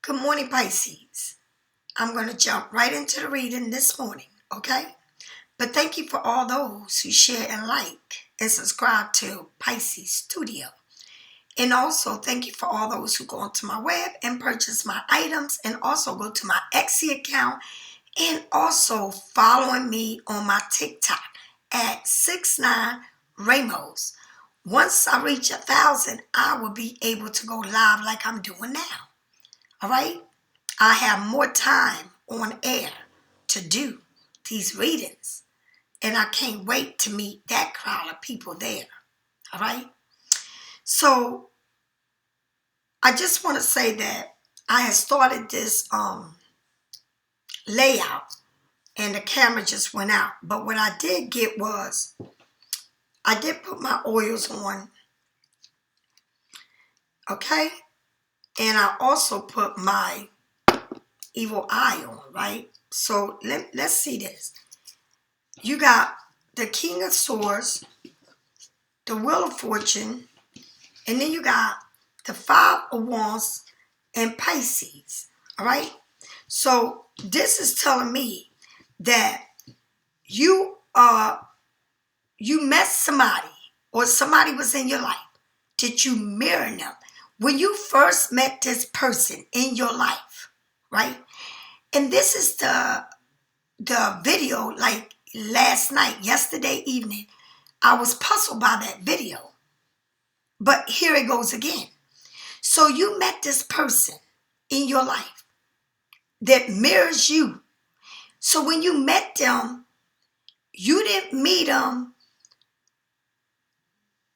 Good morning, Pisces. I'm going to jump right into the reading this morning, okay? But thank you for all those who share and like and subscribe to Pisces Studio. And also thank you for all those who go onto my web and purchase my items and also go to my Etsy account and also following me on my TikTok at 69 Ramos. Once I reach 1,000, I will be able to go live like I'm doing now. All right? I have more time on air to do these readings. And I can't wait to meet that crowd of people there. All right? So I just want to say that I had started this layout and the camera just went out. But what I did get was I did put my oils on. Okay? And I also put my evil eye on, right? So let's see this. You got the King of Swords, the Wheel of Fortune, and then you got the Five of Wands and Pisces, all right? So this is telling me that you met somebody or somebody was in your life. Did you mirror them? When you first met this person in your life, right? And this is the video, like last night, yesterday evening, I was puzzled by that video. But here it goes again. So you met this person in your life that mirrors you. So when you met them, you didn't meet them.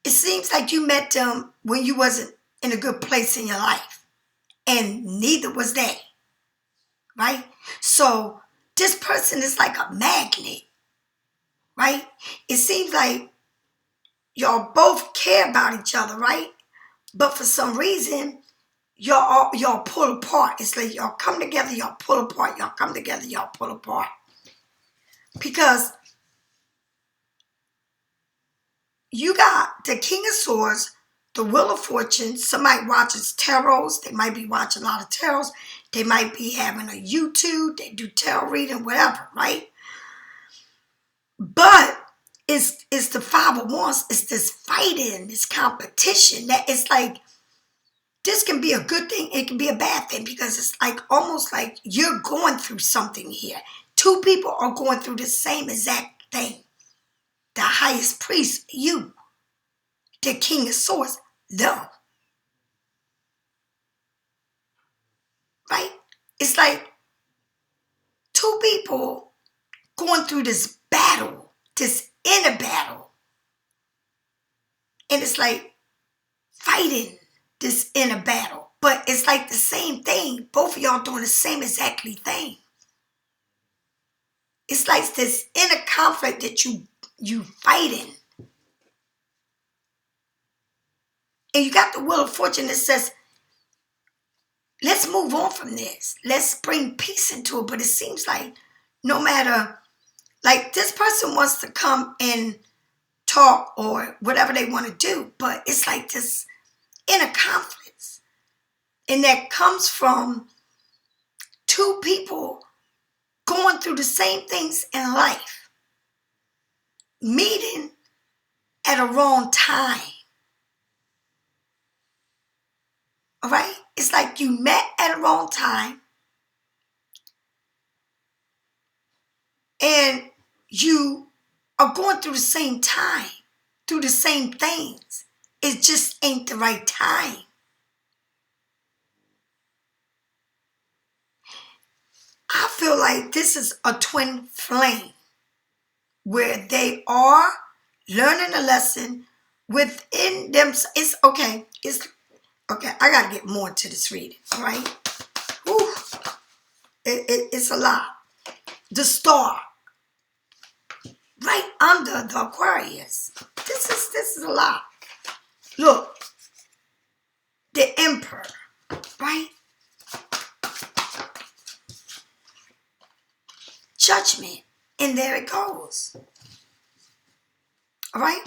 It seems like you met them when you wasn't in a good place in your life. And neither was they. Right? So this person is like a magnet. Right? It seems like y'all both care about each other, right? But for some reason, y'all pull apart. It's like y'all come together, y'all pull apart. Y'all come together, y'all pull apart. Because you got the King of Swords, the Wheel of Fortune. Somebody watches tarots. They might be watching a lot of tarots. They might be having a you.To. They do tarot reading, whatever, right? But it's the Five of Wands. It's this fighting, this competition that it's like, this can be a good thing. It can be a bad thing because it's like almost like you're going through something here. Two people are going through the same exact thing. The highest priest, you. The King of Swords, them. Right? It's like two people going through this battle, this inner battle. And it's like fighting this inner battle. But it's like the same thing. Both of y'all doing the same exactly thing. It's like this inner conflict that you fighting. And you got the Wheel of Fortune that says, let's move on from this. Let's bring peace into it. But it seems like no matter, like this person wants to come and talk or whatever they want to do. But it's like this inner conflict. And that comes from two people going through the same things in life. Meeting at a wrong time. All right? It's like you met at a wrong time. And you are going through the same time, through the same things. It just ain't the right time. I feel like this is a twin flame where they are learning a lesson within them. It's okay. It's okay. I got to get more into this reading. All right. Whew. It's a lot. The star. Right under the Aquarius. This is a lot. Look. The Emperor. Right? Judgment. And there it goes. All right?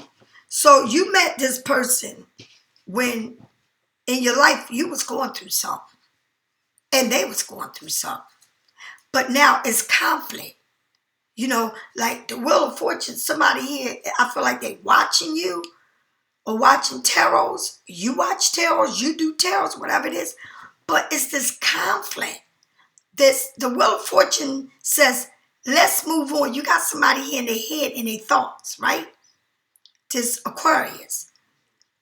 So you met this person when in your life you was going through something. And they was going through something. But now it's conflict. You know, like the Wheel of Fortune, somebody here, I feel like they watching you or watching tarots. You watch tarots, you do tarots, whatever it is. But it's this conflict. The Wheel of Fortune says, let's move on. You got somebody here in their head and their thoughts, right? This Aquarius.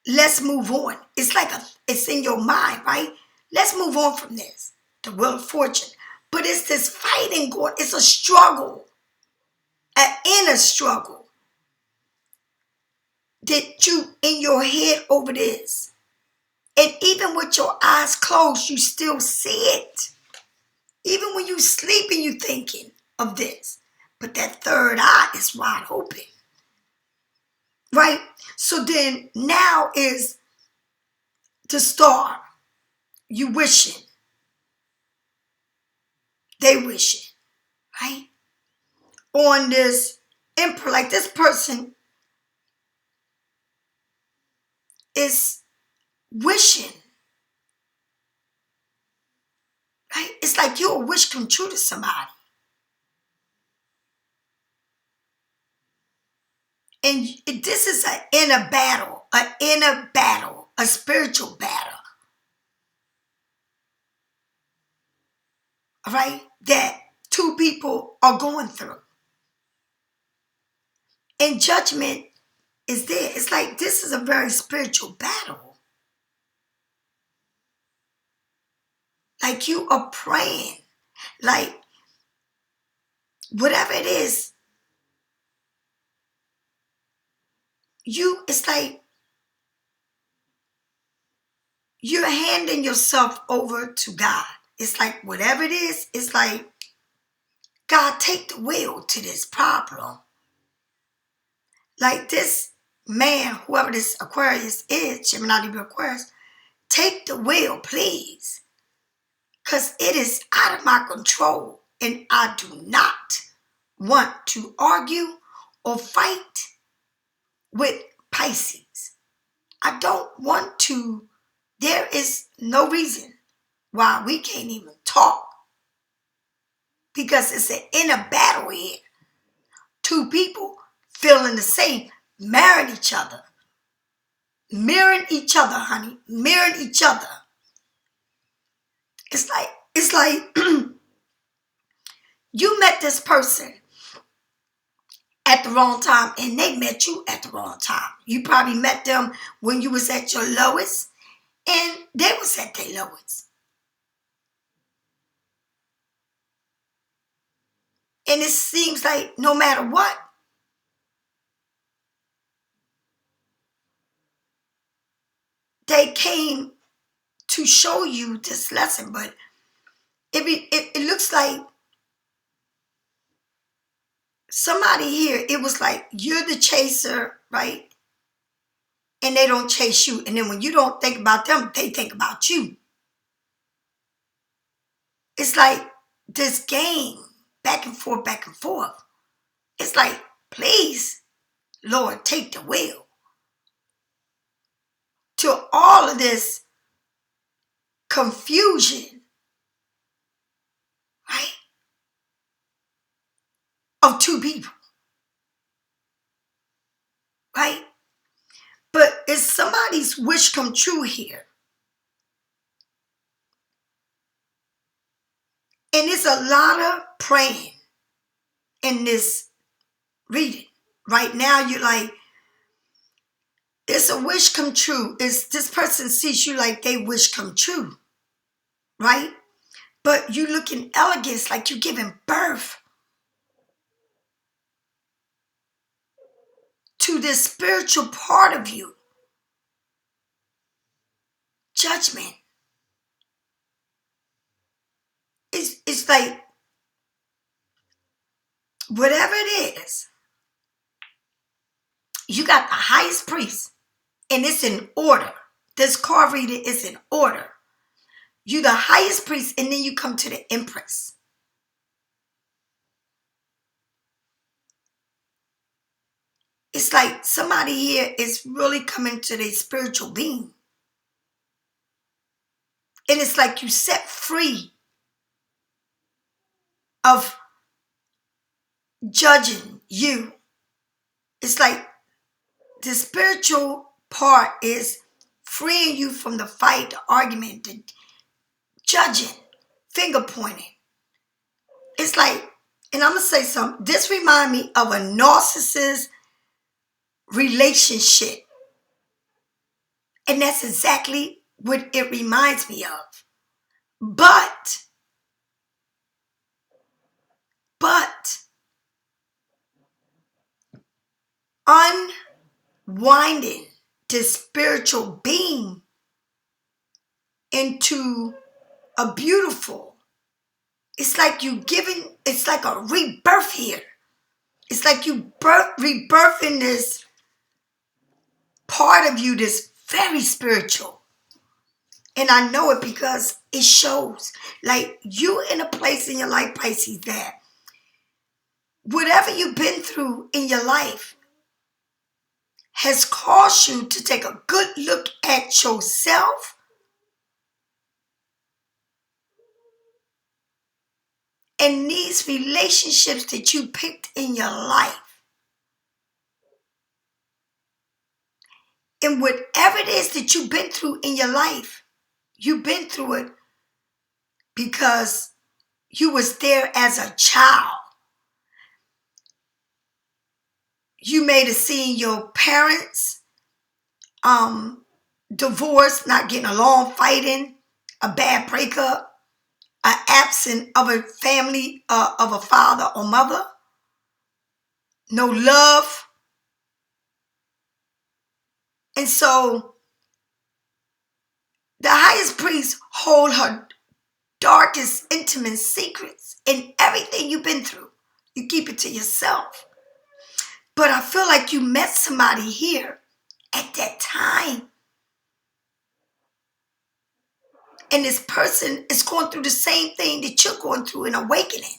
Let's move on. It's like it's in your mind, right? Let's move on from this. The Wheel of Fortune. But it's this fighting going. It's a struggle. An inner struggle. That you in your head over this. And even with your eyes closed, you still see it. Even when you sleeping, you thinking of this. But that third eye is wide open. Right? So then now is the star. You wishing. They wishing. Right? On this emperor, like this person is wishing. Right? It's like your wish come true to somebody. And this is an inner battle, a spiritual battle. Right? That two people are going through. And judgment is there. It's like this is a very spiritual battle. Like you are praying. Like whatever it is, it's like you're handing yourself over to God. It's like whatever it is, it's like, God, take the wheel to this problem. Like this man, whoever this Aquarius is, Gemini, Libra, Aquarius, take the wheel, please. Because it is out of my control. And I do not want to argue or fight with Pisces. I don't want to. There is no reason why we can't even talk. Because it's an inner battle here. Two people feeling the same, marrying each other. Mirroring each other, honey. Mirroring each other. It's like you met this person at the wrong time and they met you at the wrong time. You probably met them when you was at your lowest and they was at their lowest. And it seems like no matter what, they came to show you this lesson. But it looks like somebody here, it was like you're the chaser, right? And they don't chase you. And then when you don't think about them, they think about you. It's like this game, back and forth, back and forth. It's like, please, Lord, take the wheel. To all of this confusion, right? Of two people, right? But it's somebody's wish come true here. And it's a lot of praying in this reading. Right now, you're like, it's a wish come true. It's this person sees you like they wish come true, right? But you looking elegant, like you're giving birth to this spiritual part of you. Judgment. It's like, whatever it is, you got the highest priest, and it's in order. This card reading is in order. You the highest priest, and then you come to the empress. It's like somebody here is really coming to their spiritual being. And it's like you set free of judging you. It's like the spiritual part is freeing you from the fight, the argument, the judging, finger pointing. It's like, and I'm going to say something, this reminds me of a narcissist relationship. And that's exactly what it reminds me of. But unwinding this spiritual being into a beautiful, it's like you giving, it's like a rebirth here. It's like you rebirthing this part of you that's very spiritual. And I know it because it shows. Like you in a place in your life, Pisces, that whatever you've been through in your life has caused you to take a good look at yourself and these relationships that you picked in your life. And whatever it is that you've been through in your life, you've been through it because you was there as a child. You may have seen your parents divorce, not getting along, fighting, a bad breakup, an absence of a family, of a father or mother, no love. And so the highest priest hold her darkest, intimate secrets in everything you've been through. You keep it to yourself. But I feel like you met somebody here at that time. And this person is going through the same thing that you're going through in awakening.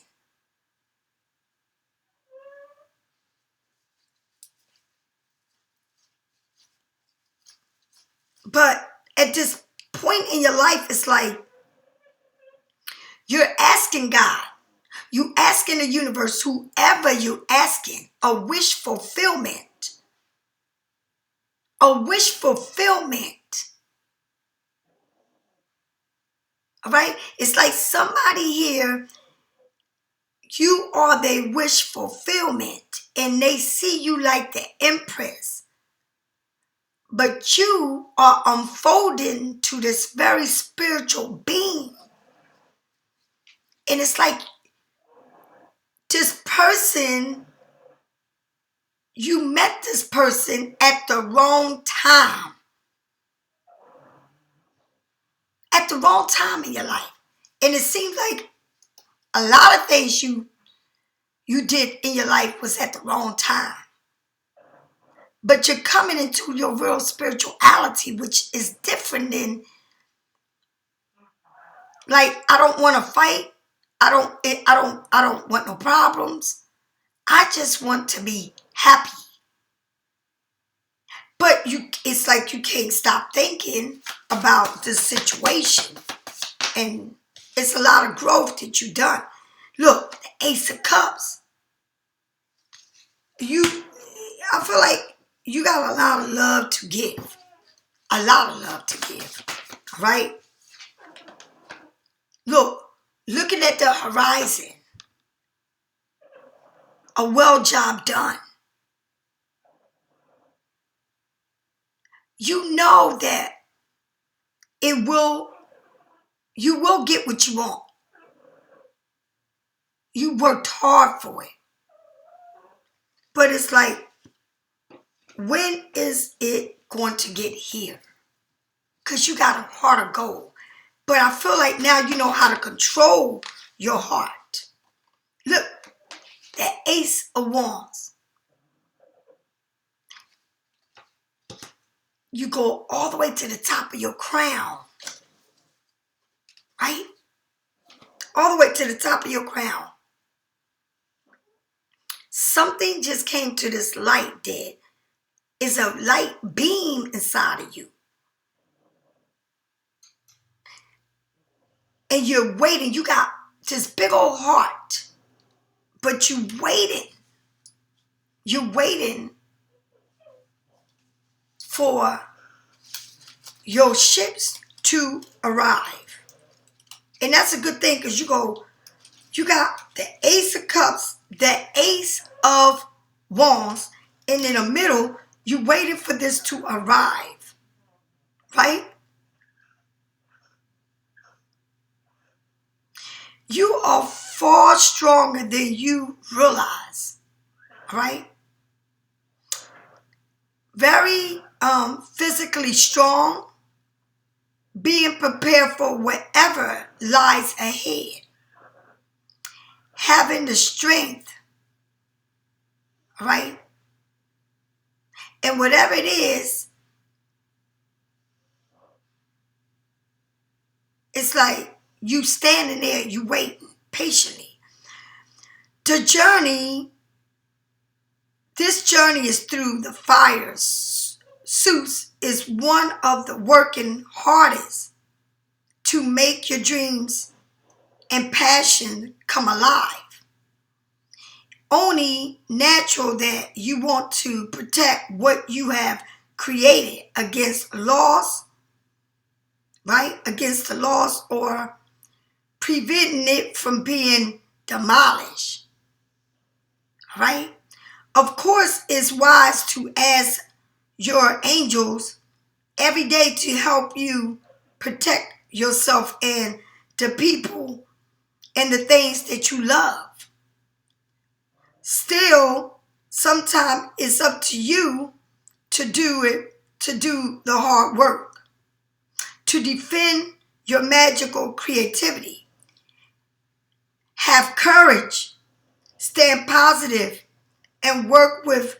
But at this point in your life, it's like you're asking God, you asking the universe, whoever you're asking, a wish fulfillment. A wish fulfillment. All right? It's like somebody here, you are their wish fulfillment, and they see you like the empress. But you are unfolding to this very spiritual being. And it's like this person, you met this person at the wrong time. At the wrong time in your life. And it seems like a lot of things you did in your life was at the wrong time. But you're coming into your real spirituality, which is different than, like, I don't want to fight. I don't want no problems. I just want to be happy. But it's like you can't stop thinking about the situation. And it's a lot of growth that you've done. Look, the Ace of Cups. I feel like you got a lot of love to give. A lot of love to give. All right? Look, looking at the horizon. A well job done. You know that you will get what you want. You worked hard for it. But it's like, when is it going to get here? Because you got a heart of gold. But I feel like now you know how to control your heart. Look, the Ace of Wands. You go all the way to the top of your crown. Right? All the way to the top of your crown. Something just came to this light that is a light beam inside of you. And you're waiting. You got this big old heart. but you waiting. You're waiting for your ships to arrive. And that's a good thing because you got the Ace of Cups, the Ace of Wands, and in the middle, you waiting for this to arrive, right? You are far stronger than you realize, right? Very physically strong, being prepared for whatever lies ahead, having the strength, right? And whatever it is, it's like you standing there, you waiting patiently. The journey, this journey is through the fires. Suits is one of the working hardest to make your dreams and passion come alive. Only natural that you want to protect what you have created against laws, right? Against the laws, or preventing it from being demolished, right? Of course, it's wise to ask your angels every day to help you protect yourself and the people and the things that you love. Still, sometimes it's up to you to do it, to do the hard work, to defend your magical creativity. Have courage, stand positive, and work with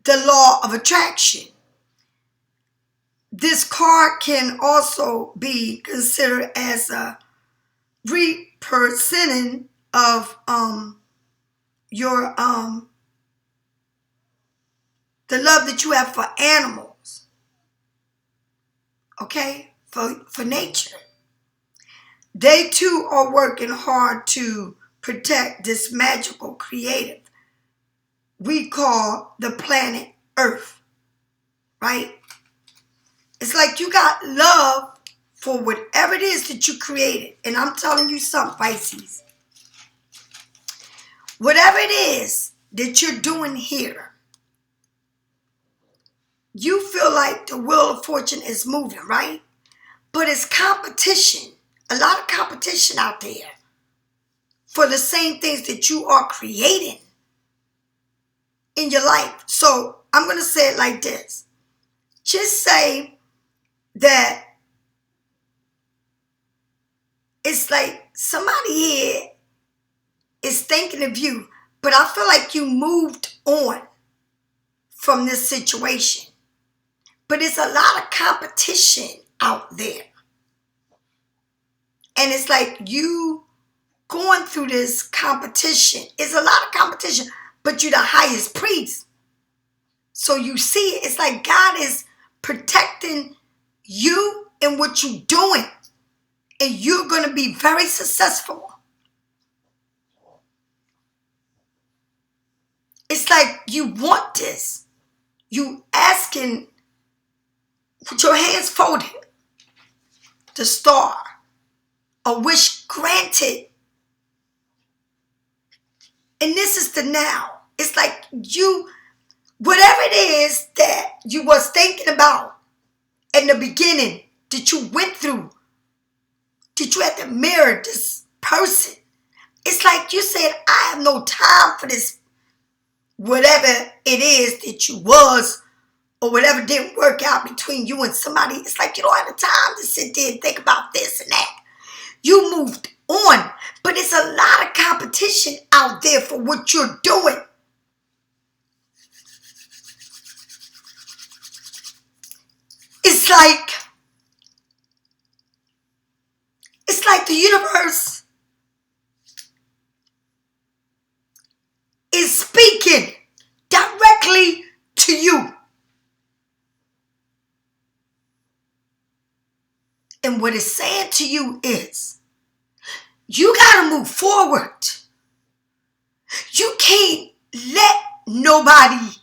the law of attraction. This card can also be considered as a representing of your the love that you have for animals, okay, for nature. They too are working hard to protect this magical creative we call the planet Earth, right? It's like you got love for whatever it is that you created. And I'm telling you something, Pisces. Whatever it is that you're doing here, you feel like the wheel of fortune is moving, right? But it's competition. A lot of competition out there for the same things that you are creating in your life. So I'm going to say it like this. Just say that it's like somebody here is thinking of you, but I feel like you moved on from this situation. But it's a lot of competition out there. And it's like you going through this competition. It's a lot of competition, but you're the highest priest. So you see, it's like God is protecting you and what you're doing. And you're going to be very successful. It's like you want this. You asking with your hands folded. The star. A wish granted. And this is the now. It's like you, whatever it is that you was thinking about in the beginning, that you went through, that you had to mirror this person. It's like you said, I have no time for this, whatever it is that you was, or whatever didn't work out between you and somebody. It's like you don't have the time to sit there and think about this and that. You moved on, but it's a lot of competition out there for what you're doing. It's like the universe is speaking directly to you. And what it's saying to you is, you got to move forward. You nobody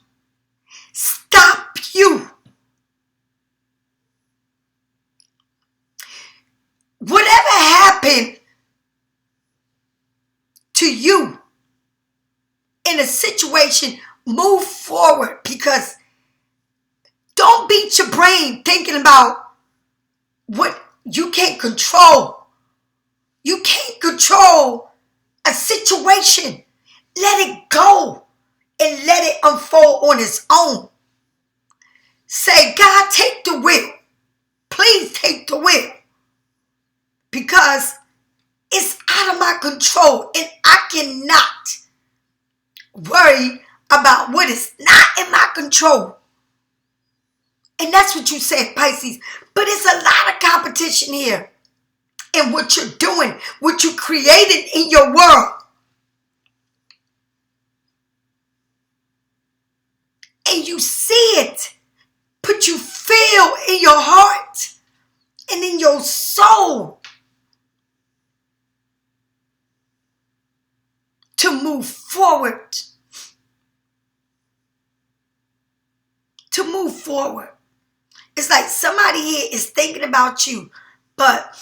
stop you. Whatever happened to you in a situation, move forward, because don't beat your brain thinking about what you can't control. You can't control a situation. Let it go and let it unfold on its own. Say, God, take the wheel. Please take the wheel. Because it's out of my control and I cannot worry about what is not in my control. And that's what you said, Pisces. But it's a lot of competition here in what you're doing, what you created in your world. And you see it, but you feel in your heart and in your soul to move forward. To move forward. It's like somebody here is thinking about you, but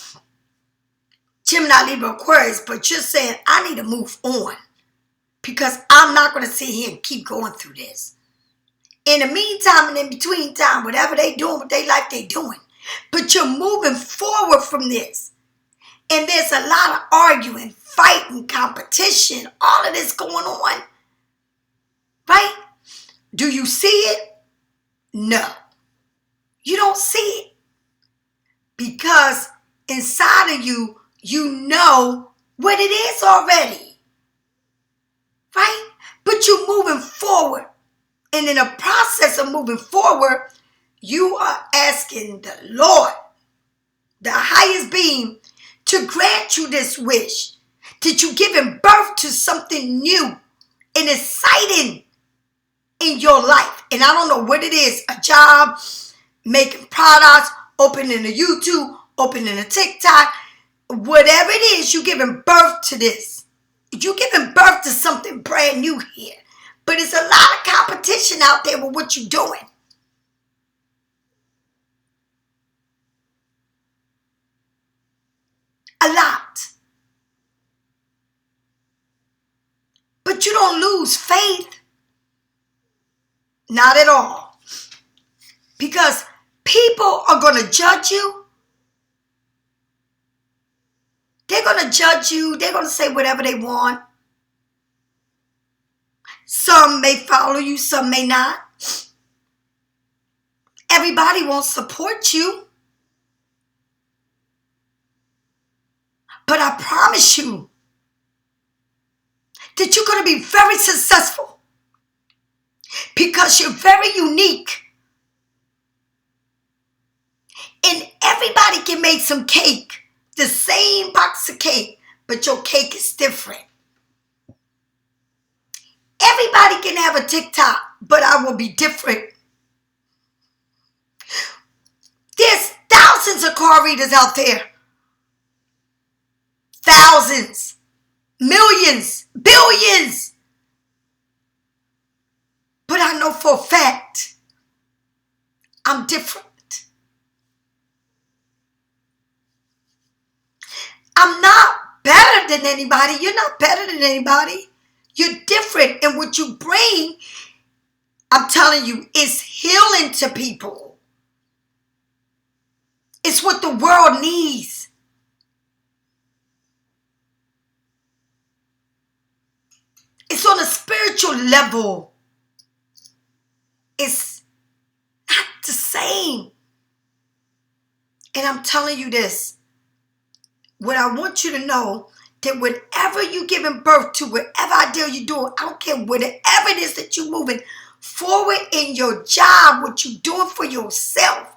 Gemini, Libra, Aquarius, but you're saying, I need to move on because I'm not going to sit here and keep going through this. In the meantime and in between time, whatever they doing with their life, they doing. But you're moving forward from this. And there's a lot of arguing, fighting, competition, all of this going on. Right? Do you see it? No. You don't see it. Because inside of you, you know what it is already. Right? But you're moving forward. And in the process of moving forward, you are asking the Lord, the highest being, to grant you this wish. That you giving birth to something new and exciting in your life. And I don't know what it is. A job, making products, opening a YouTube, opening a TikTok. Whatever it is, you giving birth to this. You giving birth to something brand new here. But it's a lot of competition out there with what you're doing. A lot. But you don't lose faith. Not at all. Because people are going to judge you. They're going to judge you. They're going to say whatever they want. Some may follow you, some may not. Everybody won't support you. But I promise you that you're going to be very successful because you're very unique. And everybody can make some cake, the same box of cake, but your cake is different. Everybody can have a TikTok, but I will be different. There's thousands of card readers out there. Thousands, millions, billions. But I know for a fact, I'm different. I'm not better than anybody. You're not better than anybody. You're different. And what you bring, I'm telling you, is healing to people. It's what the world needs. It's on a spiritual level. It's not the same. And I'm telling you this. What I want you to know, that whatever you're giving birth to, whatever idea you're doing, I don't care, whatever it is that you're moving forward in your job, what you're doing for yourself,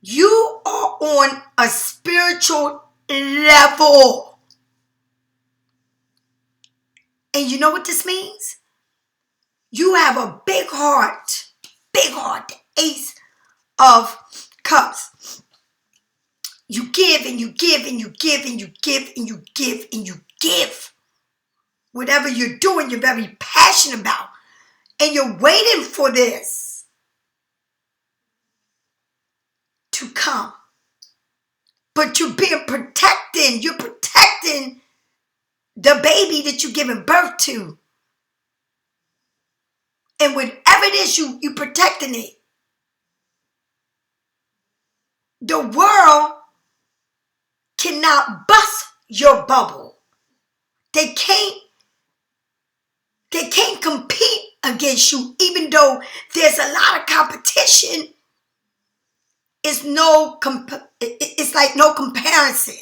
you are on a spiritual level. And you know what this means? You have a big heart, the Ace of Cups. You give and you give and you give and you give and you give and you give. Whatever you're doing, you're very passionate about. And you're waiting for this to come. But you're being protecting. You're protecting the baby that you're giving birth to. And whatever it is, you protecting it. The world cannot bust your bubble. They can't compete against you, even though there's a lot of competition. It's like no comparison.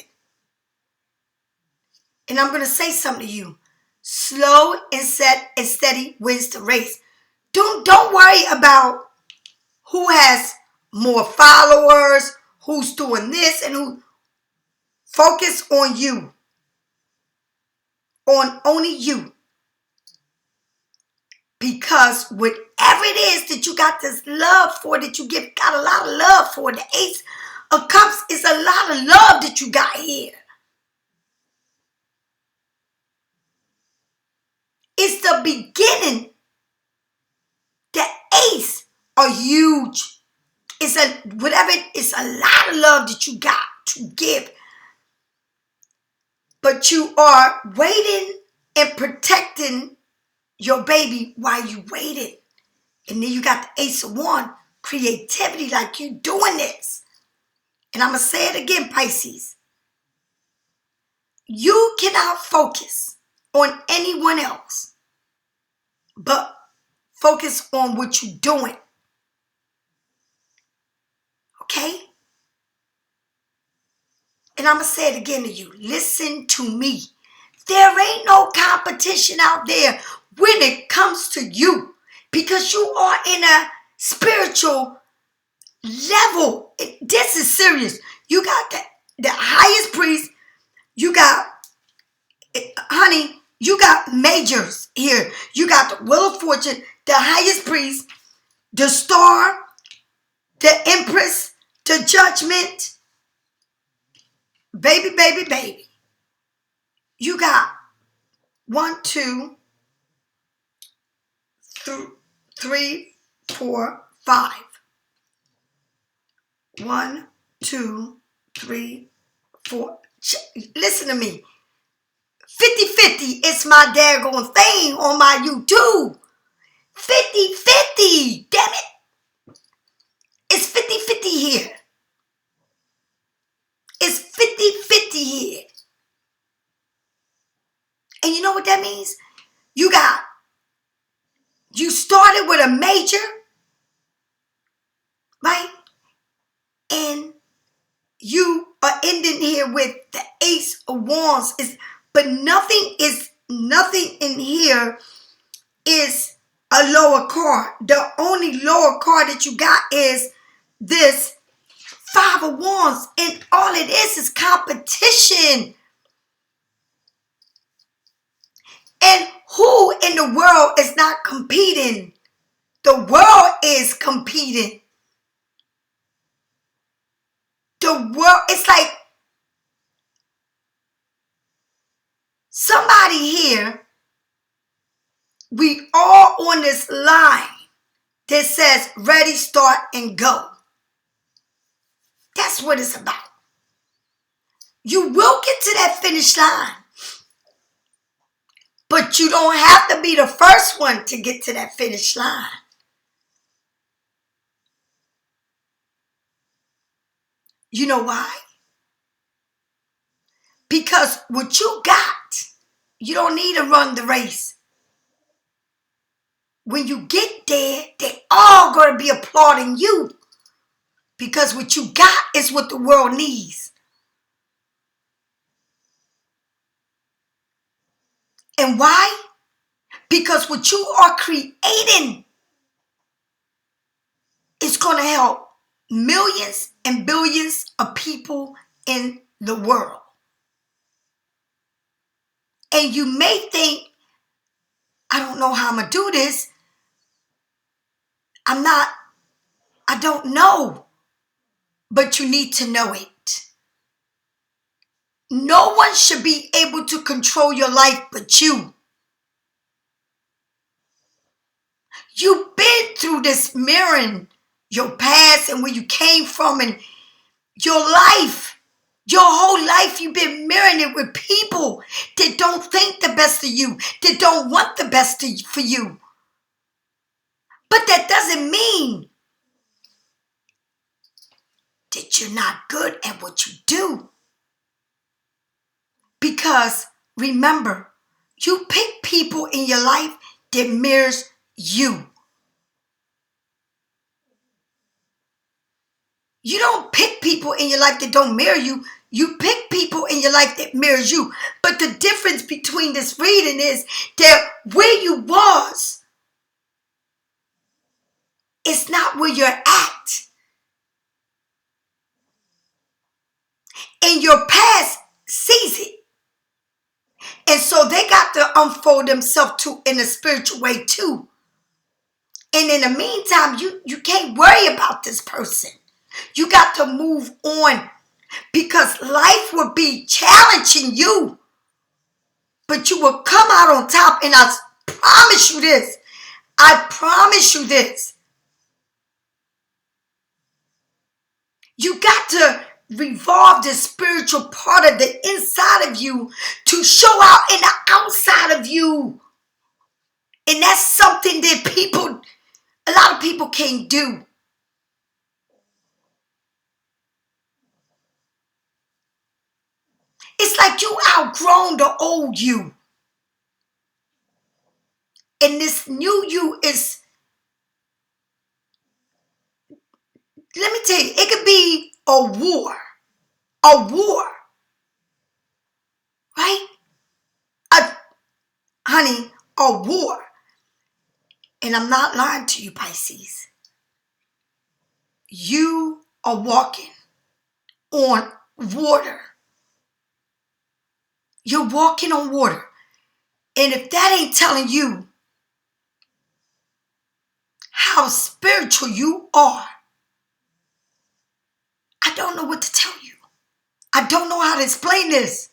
And I'm going to say something to you. Slow and steady wins the race. Don't worry about who has more followers, who's doing this, and who. Focus on you. On only you. Because whatever it is that you got this love for, that you got a lot of love for, the Ace of Cups is a lot of love that you got here. It's the beginning. The Ace are huge. It's a lot of love that you got to give. But you are waiting and protecting your baby while you waiting. And then you got the Ace of Wands, creativity, like you doing this. And I'm going to say it again, Pisces. You cannot focus on anyone else, but focus on what you're doing. Okay? And I'm going to say it again to you. Listen to me. There ain't no competition out there when it comes to you, because you are in a spiritual level. This is serious. You got the highest priest. You got, honey, you got majors here. You got the Wheel of Fortune, the highest priest, the star, the empress, the judgment. Baby, baby, baby. You got 1, 2, 3, 4, 5. 1, 2, 3, 4. Listen to me. 50-50 is my daggone thing on my YouTube. 50-50. Damn it. It's 50-50 here. It's 50-50 here. And you know what that means? You started with a major, right? And you are ending here with the Ace of Wands. But nothing in here is a lower card. The only lower card that you got is this 5 of Wands. And all it is competition. And who in the world is not competing? The world is competing. The world, it's like somebody here, we all on this line that says ready, start, and go. That's what it's about. You will get to that finish line. But you don't have to be the first one to get to that finish line. You know why? Because what you got, you don't need to run the race. When you get there, they all going to be applauding you. Because what you got is what the world needs. And why? Because what you are creating is going to help millions and billions of people in the world. And you may think, I don't know how I'm going to do this. I don't know. But you need to know it. No one should be able to control your life but you. You've been through this mirroring your past and where you came from and your life. Your whole life you've been mirroring it with people that don't think the best of you, that don't want the best for you. But that doesn't mean that you're not good at what you do. Because remember, you pick people in your life that mirrors you. You don't pick people in your life that don't mirror you. You pick people in your life that mirrors you. But the difference between this reading is that where you was is not where you're at. And your past sees it. And so they got to unfold themselves too in a spiritual way too. And in the meantime, you can't worry about this person. You got to move on because life will be challenging you. But you will come out on top, and I promise you this. I promise you this. You got to revolve the spiritual part of the inside of you to show out in the outside of you. And that's something that a lot of people can't do. It's like you outgrown the old you. And this new you is, let me tell you, it could be a war. A war. Right? Honey, a war. And I'm not lying to you, Pisces. You are walking on water. You're walking on water. And if that ain't telling you how spiritual you are, I don't know what to tell you. I don't know how to explain this.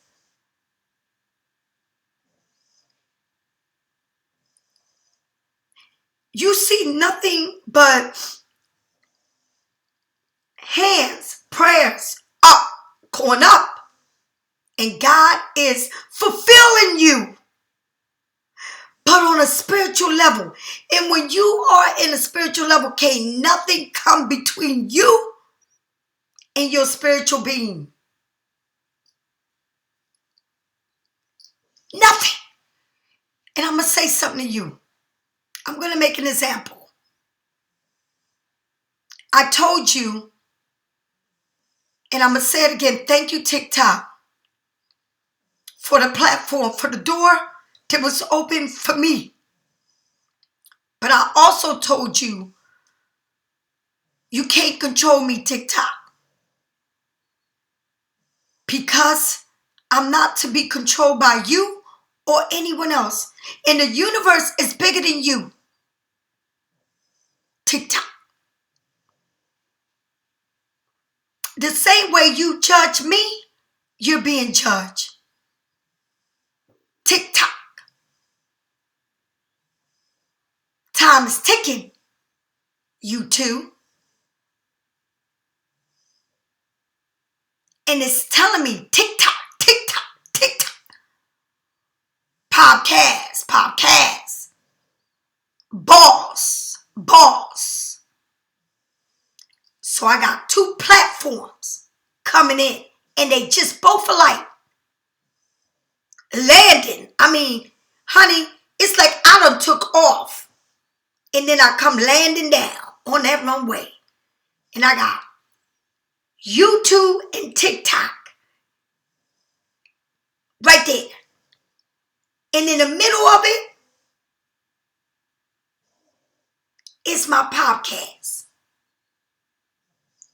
You see nothing but hands, prayers up, going up. And God is fulfilling you. But on a spiritual level. And when you are in a spiritual level, can't nothing come between you and your spiritual being. Nothing. And I'm going to say something to you. I'm going to make an example. I told you, and I'm going to say it again, thank you, TikTok, for the platform, for the door that was open for me. But I also told you, you can't control me, TikTok. Because I'm not to be controlled by you or anyone else. And the universe is bigger than you. TikTok. The same way you judge me, you're being judged. TikTok. Time is ticking. You.To. And it's telling me TikTok, TikTok, TikTok. Podcast. Boss. So I got 2 platforms coming in. And they just both alike. Landing. I mean, honey, it's like I done took off. And then I come landing down on that runway. And I got You.To and TikTok. Right there. And in the middle of it, it's my podcast.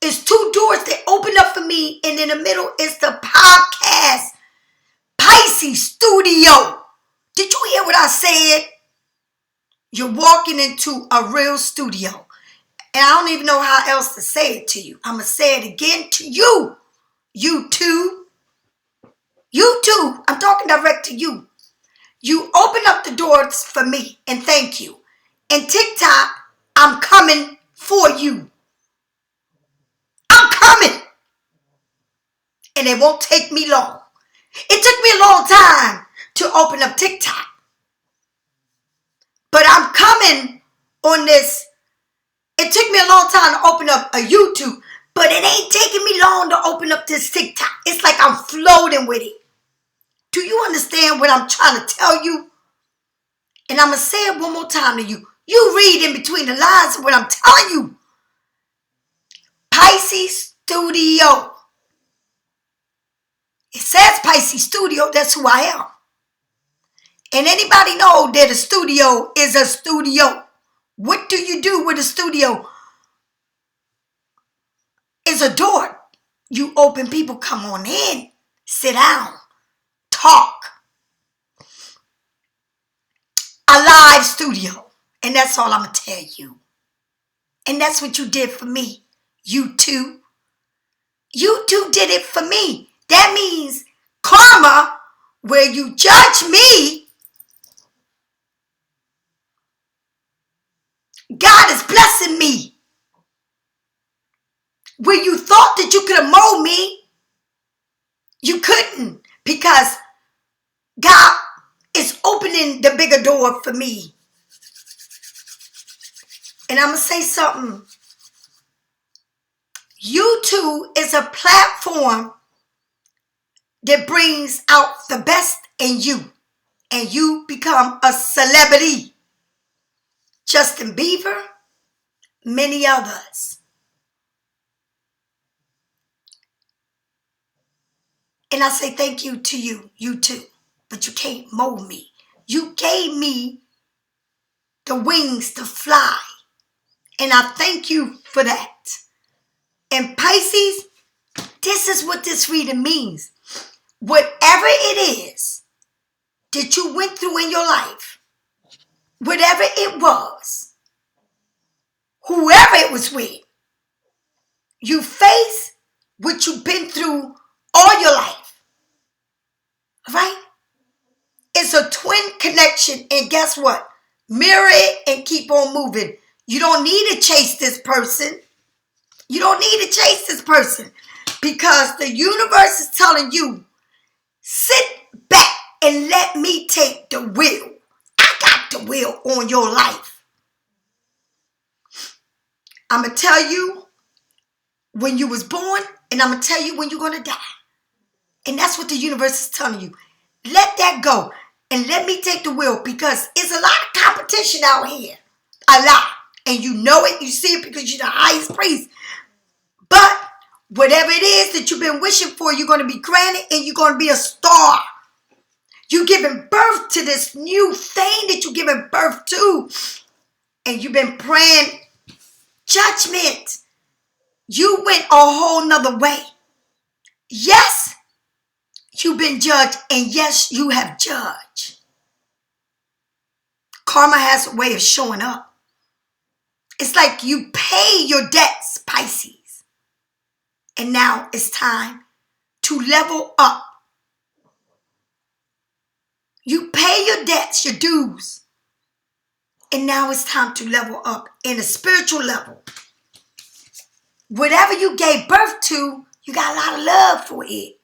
It's 2 doors that open up for me. And in the middle is the podcast. Pisces Studio. Did you hear what I said? You're walking into a real studio. And I don't even know how else to say it to you. I'm going to say it again to you. You.To. You.To. I'm talking direct to you. You open up the doors for me. And thank you. And TikTok, I'm coming for you. I'm coming. And it won't take me long. It took me a long time to open up TikTok. But I'm coming on this. It took me a long time to open up a YouTube. But it ain't taking me long to open up this TikTok. It's like I'm floating with it. Do you understand what I'm trying to tell you? And I'm going to say it one more time to you. You read in between the lines of what I'm telling you. Pisces Studio. It says Pisces Studio. That's who I am. And anybody know that a studio is a studio? What do you do with a studio? It's a door. You open, people come on in, sit down, talk. A live studio. And that's all I'm going to tell you. And that's what you did for me. You.To. You.To did it for me. That means karma, where you judge me, God is blessing me. Where you thought that you could have molded me, you couldn't, because God is opening the bigger door for me. And I'm going to say something. You.To is a platform that brings out the best in you. And you become a celebrity. Justin Bieber, many others. And I say thank you to you, You.To. But you can't mold me. You gave me the wings to fly. And I thank you for that. And Pisces, this is what this reading means. Whatever it is that you went through in your life, whatever it was, whoever it was with, you face what you've been through all your life. Right? It's a twin connection. And guess what? Mirror it and keep on moving. You don't need to chase this person. You don't need to chase this person. Because the universe is telling you, sit back and let me take the wheel. I got the wheel on your life. I'm going to tell you when you was born, and I'm going to tell you when you're going to die. And that's what the universe is telling you. Let that go and let me take the wheel, because it's a lot of competition out here. A lot. And you know it. You see it because you're the highest priest. But whatever it is that you've been wishing for, you're going to be granted, and you're going to be a star. You're giving birth to this new thing that you're giving birth to. And you've been praying judgment. You went a whole nother way. Yes, you've been judged, and yes, you have judged. Karma has a way of showing up. It's like you pay your debts, Pisces. And now it's time to level up. You pay your debts, your dues. And now it's time to level up in a spiritual level. Whatever you gave birth to, you got a lot of love for it.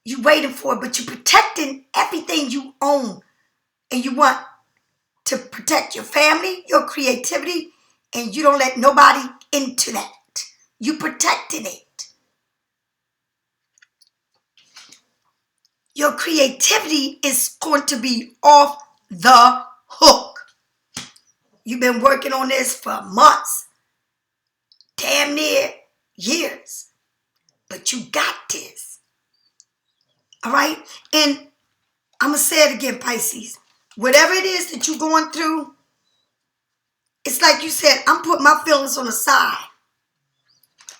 You waiting for it, but you're protecting everything you own. And you want to protect your family, your creativity, and you don't let nobody into that. You protecting it. Your creativity is going to be off the hook. You've been working on this for months, damn near years, but you got this. All right? And I'm going to say it again, Pisces. Whatever it is that you're going through, it's like you said, I'm putting my feelings on the side.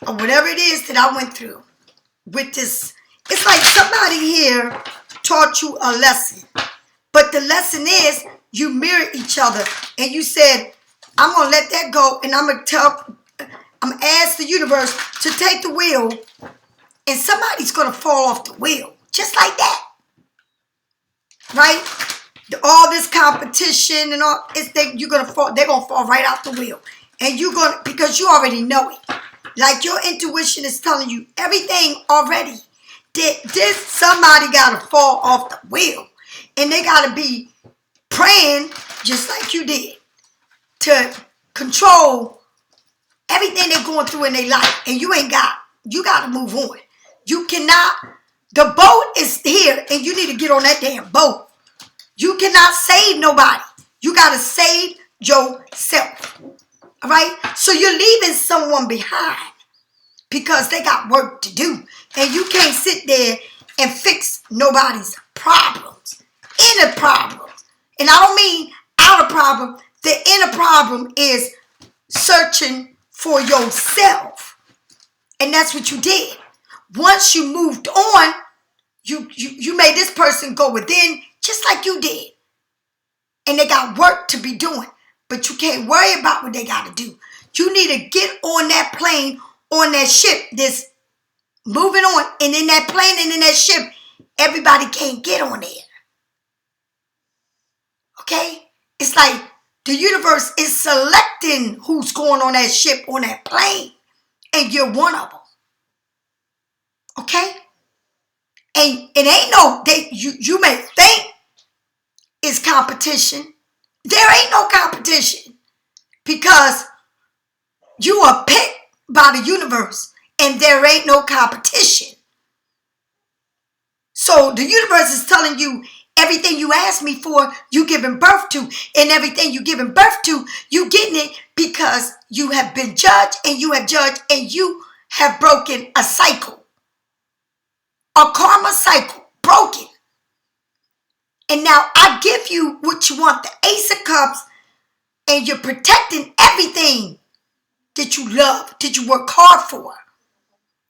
Or whatever it is that I went through with this. It's like somebody here taught you a lesson. But the lesson is you mirror each other. And you said, I'm going to let that go. And I'm going to ask the universe to take the wheel. And somebody's going to fall off the wheel. Just like that. Right? all this competition and all, you're gonna fall. They're gonna fall right out the wheel, and you're gonna, because you already know it. Like your intuition is telling you everything already. This somebody gotta fall off the wheel, and they gotta be praying just like you did to control everything they're going through in their life, and you gotta move on. You cannot. The boat is here, and you need to get on that damn boat. You cannot save nobody. You got to save yourself. All right? So you're leaving someone behind because they got work to do. And you can't sit there and fix nobody's problems. Inner problems. And I don't mean outer problem. The inner problem is searching for yourself. And that's what you did. Once you moved on, you made this person go within just like you did. And they got work to be doing. But you can't worry about what they got to do. You need to get on that plane, on that ship that's moving on. And in that plane and in that ship, everybody can't get on there. Okay? It's like the universe is selecting who's going on that ship, on that plane. And you're one of them. Okay? And it ain't no, you may think it's competition. There ain't no competition because you are picked by the universe and there ain't no competition. So the universe is telling you everything you asked me for, you giving birth to, and everything you giving birth to, you getting it because you have been judged and you have judged and you have broken a cycle. A karma cycle, broken. And now I give you what you want, the Ace of Cups, and you're protecting everything that you love, that you work hard for.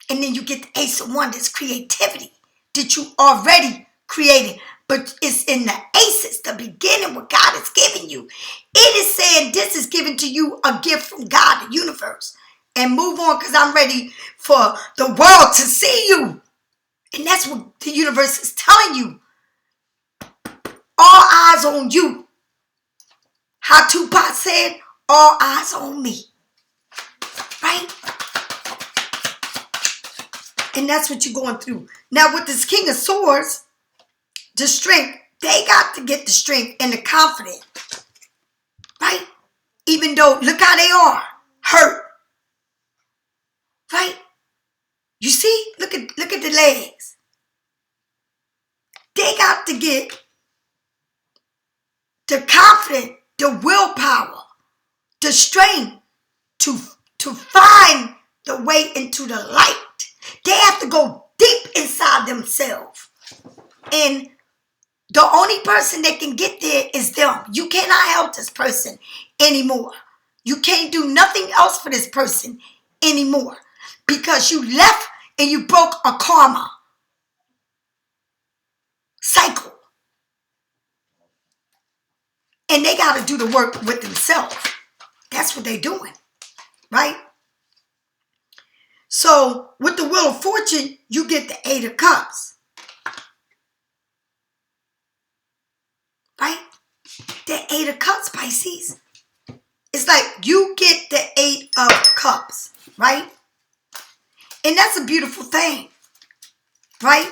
And then you get the Ace of Wonders, creativity that you already created. But it's in the aces, the beginning, what God is giving you. It is saying this is given to you a gift from God, the universe. And move on because I'm ready for the world to see you. And that's what the universe is telling you. All eyes on you. How Tupac said, all eyes on me. Right? And that's what you're going through. Now with this King of Swords, the strength, they got to get the strength and the confidence. Right? Even though, look how they are. Hurt. Right? You see? Look at the legs. They got to get the confidence, the willpower, the strength to find the way into the light. They have to go deep inside themselves. And the only person that can get there is them. You cannot help this person anymore. You can't do nothing else for this person anymore. Because you left and you broke a karma cycle. And they got to do the work with themselves. That's what they're doing. Right? So, with the Wheel of Fortune, you get the Eight of Cups. Right? The Eight of Cups, Pisces. It's like you get the Eight of Cups. Right? And that's a beautiful thing. Right?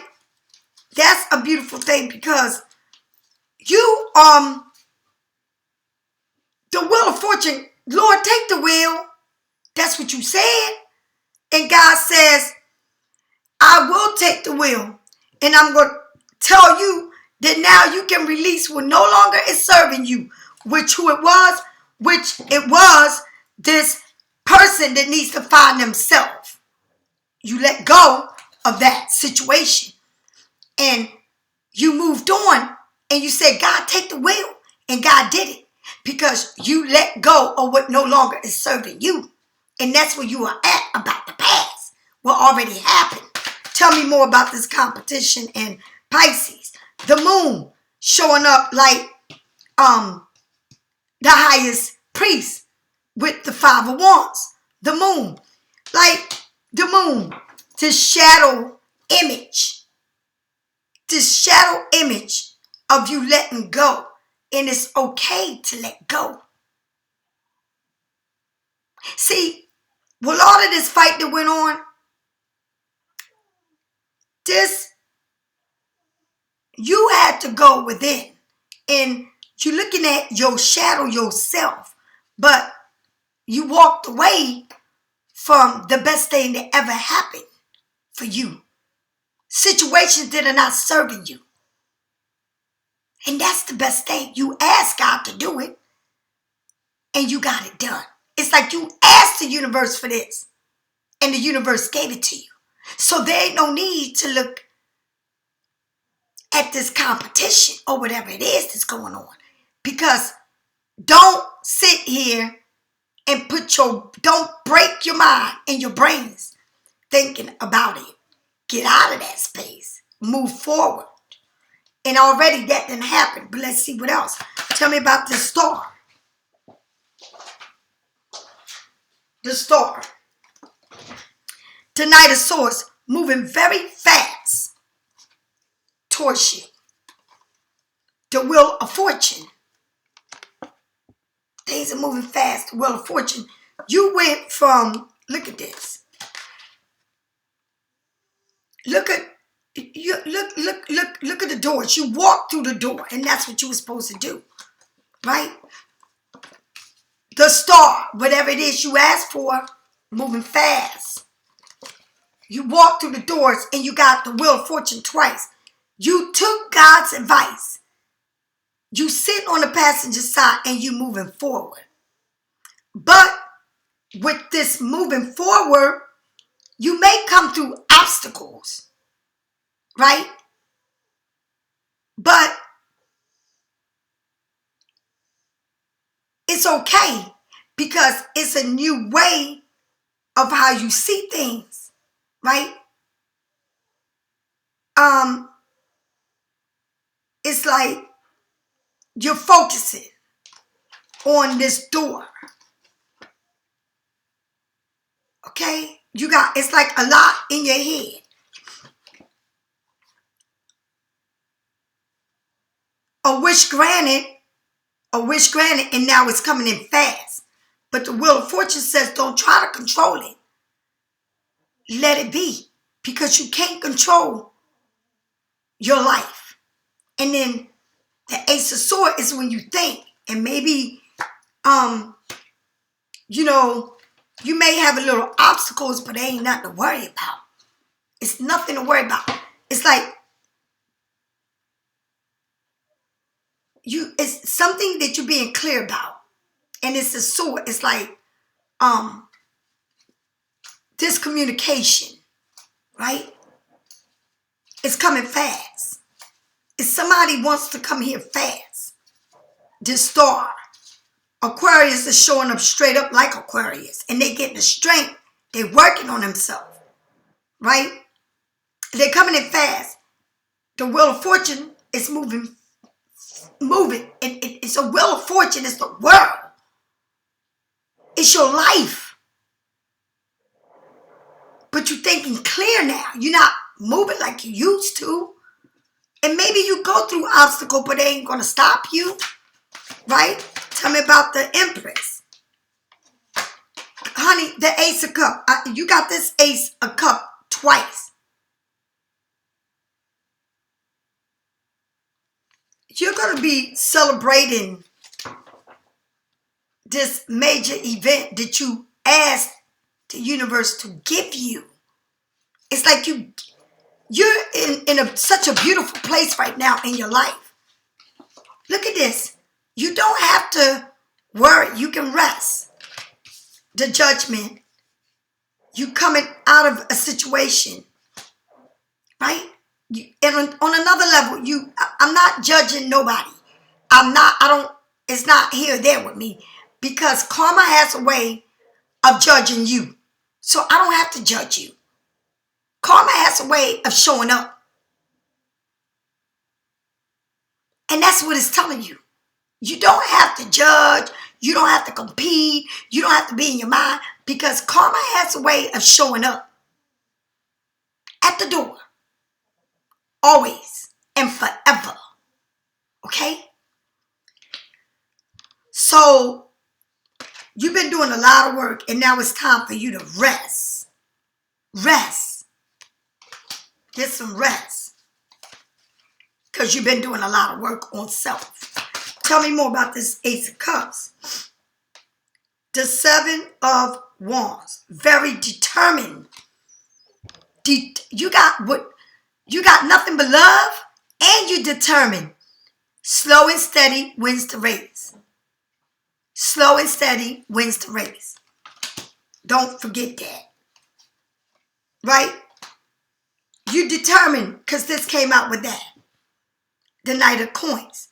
That's a beautiful thing because you, the Wheel of Fortune, Lord, take the wheel. That's what you said. And God says, I will take the wheel. And I'm going to tell you that now you can release what no longer is serving you. Which it was this person that needs to find themselves. You let go of that situation. And you moved on. And you said, God, take the wheel. And God did it. Because you let go of what no longer is serving you. And that's where you are at about the past. What already happened. Tell me more about this competition in Pisces. The moon showing up like the highest priest with the Five of Wands. The moon. Like the moon. This shadow image. This shadow image of you letting go. And it's okay to let go. See, with all of this fight that went on, you had to go within. And you're looking at your shadow yourself. But you walked away from the best thing that ever happened for you. Situations that are not serving you. And that's the best thing. You asked God to do it. And you got it done. It's like you asked the universe for this. And the universe gave it to you. So there ain't no need to look at this competition or whatever it is that's going on. Because don't sit here and don't break your mind and your brains thinking about it. Get out of that space. Move forward. And already that didn't happen. But let's see what else. Tell me about the star. The star. The Knight of Swords moving very fast towards you. The Wheel of Fortune. Things are moving fast. The Wheel of Fortune. You went from, look at this. Look at the doors. You walked through the door, and that's what you were supposed to do, right? The star, whatever it is you asked for, moving fast. You walked through the doors, and you got the Wheel of Fortune twice. You took God's advice. You sit on the passenger side, and you moving forward. But with this moving forward, you may come through obstacles, right? But it's okay because it's a new way of how you see things, right? It's like you're focusing on this door, okay? It's like a lot in your head. A wish granted, and now it's coming in fast. But the Wheel of Fortune says don't try to control it. Let it be, because you can't control your life. And then the Ace of Swords is when you think, and maybe, you may have a little obstacles, but they ain't nothing to worry about. It's nothing to worry about. It's like it's something that you're being clear about. And it's a sword. It's like this communication, right? It's coming fast. If somebody wants to come here fast, this star, Aquarius is showing up straight up like Aquarius. And they getting the strength. They're working on themselves, right? They're coming in fast. The Wheel of Fortune is moving. It's a Wheel of Fortune. It's the world. It's your life. But you're thinking clear now. You're not moving like you used to. And maybe you go through obstacles, but they ain't going to stop you. Right? Tell me about the Empress. Honey, the Ace of Cups. You got this Ace of Cups twice. You're going to be celebrating this major event that you asked the universe to give you. It's like you're in such a beautiful place right now in your life. Look at this. You don't have to worry. You can rest. The Judgment. You coming out of a situation, right? And on another level, I'm not judging nobody. It's not here or there with me, because karma has a way of judging you. So I don't have to judge you. Karma has a way of showing up. And that's what it's telling you. You don't have to judge. You don't have to compete. You don't have to be in your mind, because karma has a way of showing up at the door. Always and forever. Okay? So you've been doing a lot of work, and now it's time for you to rest. Rest. Get some rest. Because you've been doing a lot of work on self. Tell me more about this Ace of Cups. The Seven of Wands. Very determined. You got nothing but love, and you're determined. Slow and steady wins the race. Slow and steady wins the race. Don't forget that. Right? You determined, because this came out with that. The Knight of Coins.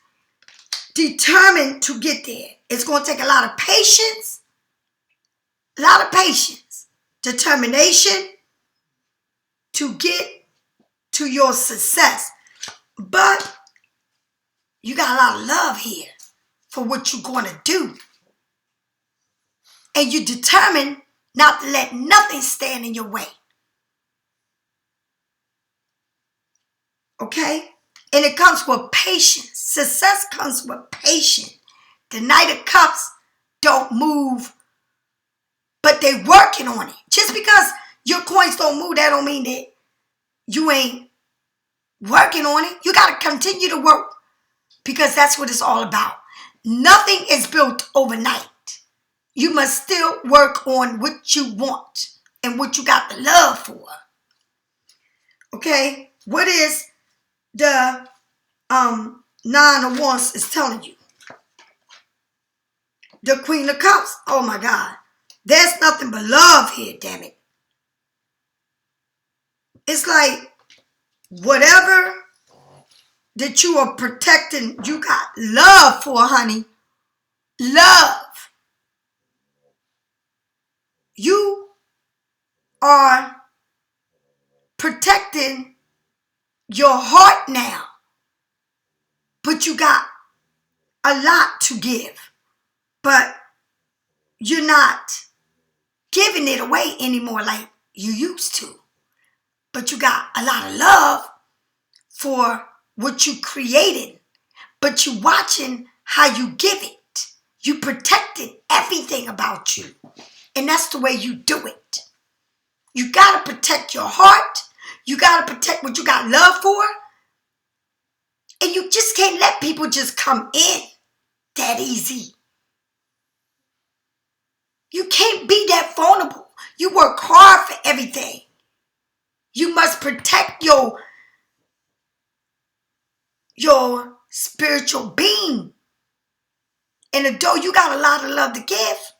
Determined to get there. It's going to take a lot of patience. A lot of patience. Determination to get to your success. But you got a lot of love here for what you're going to do. And you're determined not to let nothing stand in your way. Okay? And it comes with patience. Success comes with patience. The Knight of Cups don't move, but they working on it. Just because your coins don't move, that don't mean that you ain't working on it. You got to continue to work, because that's what it's all about. Nothing is built overnight. You must still work on what you want and what you got the love for. Okay? What is the Nine of Wands is telling you? The Queen of Cups. Oh my God. There's nothing but love here, damn it. It's like whatever that you are protecting, you got love for, honey. Love. You are protecting your heart now. But you got a lot to give. But you're not giving it away anymore like you used to. But you got a lot of love for what you created. But you watching how you give it. You protected everything about you. And that's the way you do it. You got to protect your heart. You got to protect what you got love for. And you just can't let people just come in that easy. You can't be that vulnerable. You work hard for everything. You must protect your spiritual being. And though you got a lot of love to give,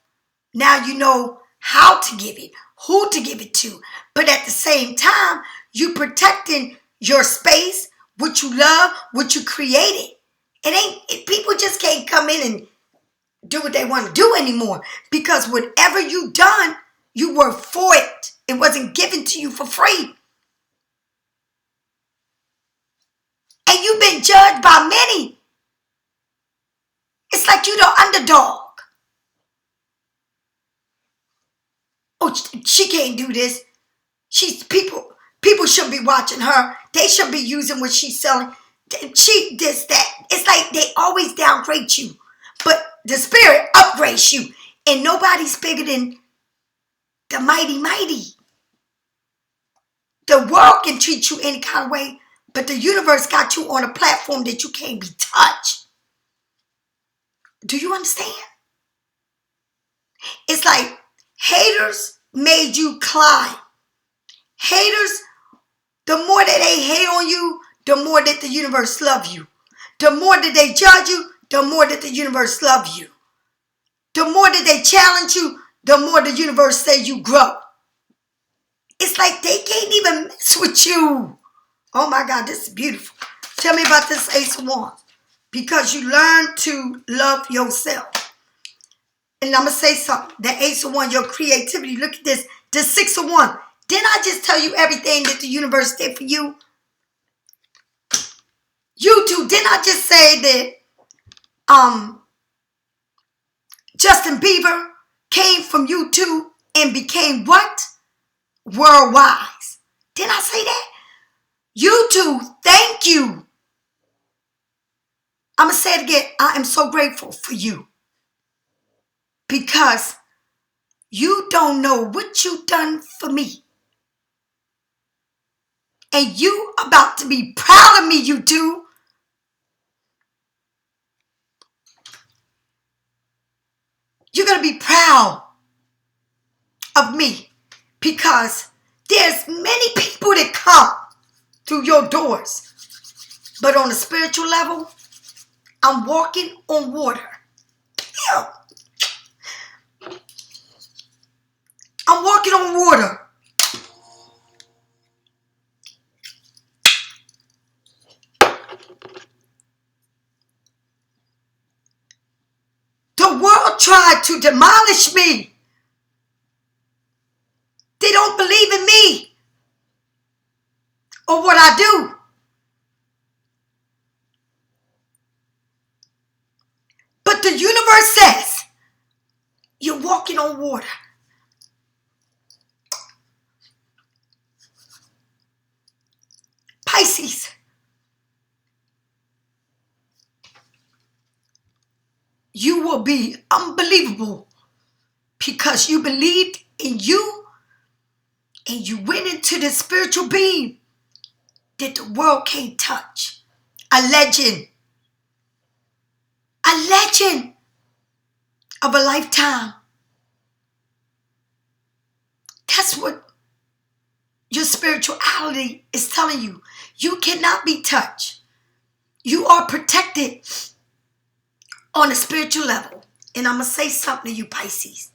now you know how to give it, who to give it to. But at the same time, you protecting your space, what you love, what you created. People just can't come in and do what they want to do anymore. Because whatever you done, you worked for it. It wasn't given to you for free. And you've been judged by many. It's like you the underdog. Oh, she can't do this. People should be watching her. They should be using what she's selling. She this, that. It's like they always downgrade you. But the spirit upgrades you. And nobody's bigger than the mighty, mighty. The world can treat you any kind of way, but the universe got you on a platform that you can't be touched. Do you understand? It's like haters made you climb. Haters, the more that they hate on you, the more that the universe loves you. The more that they judge you, the more that the universe loves you. The more that they challenge you, the more the universe says you grow. It's like they can't even mess with you. Oh my God, this is beautiful. Tell me about this Ace of Wands. Because you learn to love yourself. And I'm going to say something. The Ace of Wands, your creativity. Look at this. The Six of Wands. Didn't I just tell you everything that the universe did for you? You.To. Didn't I just say that Justin Bieber came from U.To. and became what? Worldwide. Didn't I say that? U.To. Thank you. I'm going to say it again. I am so grateful for you. because you don't know what you've done for me. And you about to be proud of me, you do. You're going to be proud of me because there's many people that come through your doors. But on a spiritual level, I'm walking on water. Yeah. I'm walking on water. The world tried to demolish me. They don't believe in me or what I do. But the universe says, you're walking on water. Pisces, you will be unbelievable because you believed in you and you went into the spiritual being that the world can't touch. A legend. A legend of a lifetime. That's what your spirituality is telling you. You cannot be touched. You are protected on a spiritual level. And I'm going to say something to you, Pisces.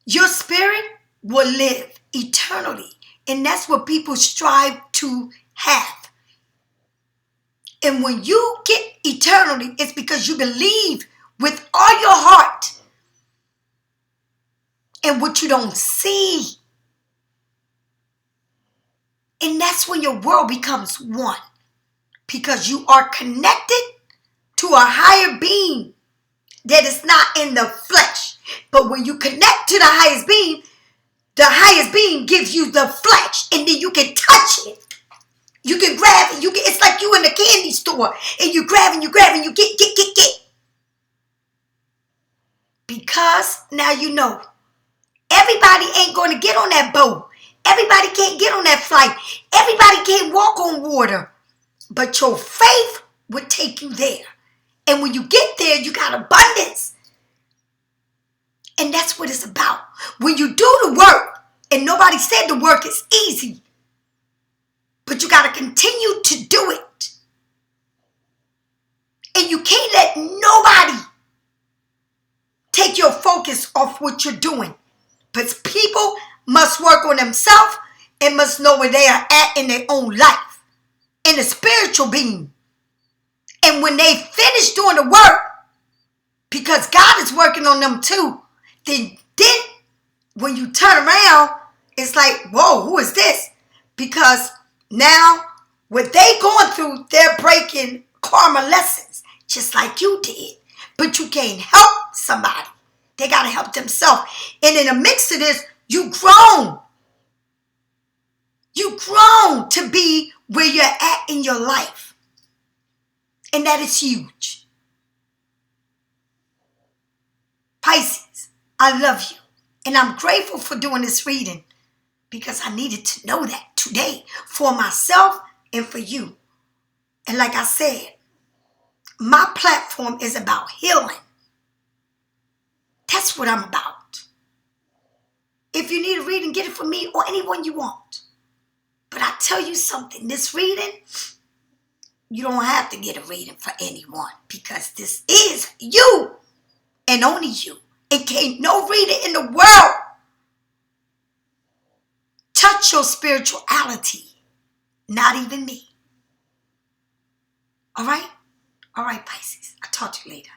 Your spirit will live eternally. And that's what people strive to have. And when you get eternally, it's because you believe with all your heart in what you don't see. And that's when your world becomes one. Because you are connected to a higher being that is not in the flesh. But when you connect to the highest being gives you the flesh. And then you can touch it. You can grab it. It's like you in the candy store. And you grab and you get. Because now you know. Everybody ain't going to get on that boat. Everybody can't get on that flight. Everybody can't walk on water. But your faith would take you there. And when you get there, you got abundance. And that's what it's about. When you do the work, and nobody said the work is easy, but you got to continue to do it. And you can't let nobody take your focus off what you're doing. But people must work on themselves and must know where they are at in their own life. In a spiritual being. And when they finish doing the work, because God is working on them too, then when you turn around, it's like, whoa, who is this? Because now what they going through, they're breaking karma lessons, just like you did. But you can't help somebody. They got to help themselves. And in the mix of this, you grown. You grown to be where you're at in your life. And that is huge. Pisces, I love you. And I'm grateful for doing this reading because I needed to know that today for myself and for you. And like I said, my platform is about healing. That's what I'm about. If you need a reading, get it from me or anyone you want. But I tell you something, this reading, you don't have to get a reading for anyone because this is you and only you. It can't no reader in the world touch your spirituality. Not even me. All right? All right, Pisces. I'll talk to you later.